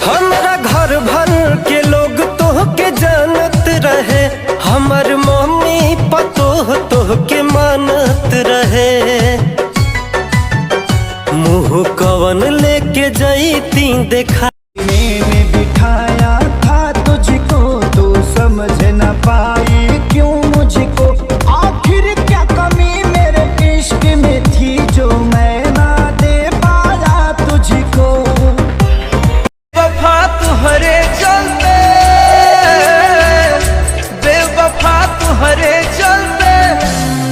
हमारा घर भर के लोग तोह के जानत रहे, हमर मम्मी पतोह तोह के मानत रहे। मुँह कवन लेके जईती देखा, मैंने बिठाया था तुझको तो समझ न पाई क्यों मुझको। आखिर क्या कमी मेरे इश्क में थी जो मैं ना दे पाया तुझको। बेवफा तुहरे चलते, बेवफा तुहरे चलते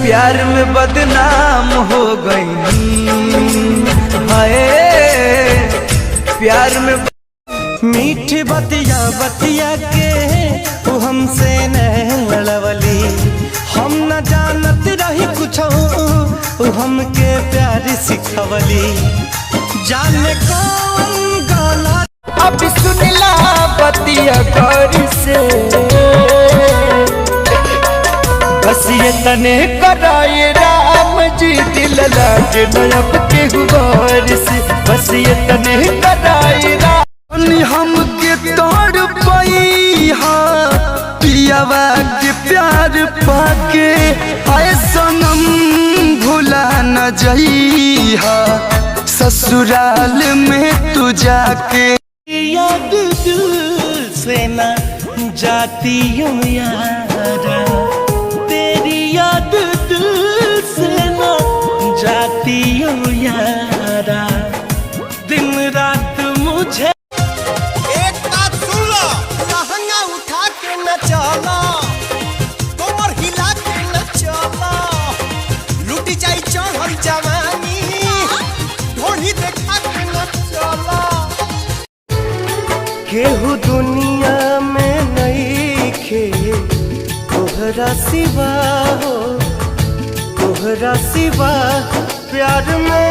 प्यार में बदनाम हो गई। हाय प्यार में मीठी बतिया बतिया के तू हमसे नहीं लड़वली। हम न जानत रही कुछ हमके प्यार सिखवली। जाने कौन गाना अब सुनला बतिया गौर से, बस ये तने कराए राम जी दिल लागे नयब के गौर से। बस ये तने कराए राम हमके तोड़ पाई पियावा के प्यार पाके। आए सनम भुला न जाई ससुराल में तू जाके। याद दिल से न जाती हूँ यारा, तेरी याद दिल से न जाती हूँ यारा। दिन रात मुझे चला कमर हिला के न चला, लुटी जाई चढ़ल जवानी ढोली देखा के न चला। केहू दुनिया में नहीं खे तोहरा सिवा हो, तोहरा सिवा प्यार में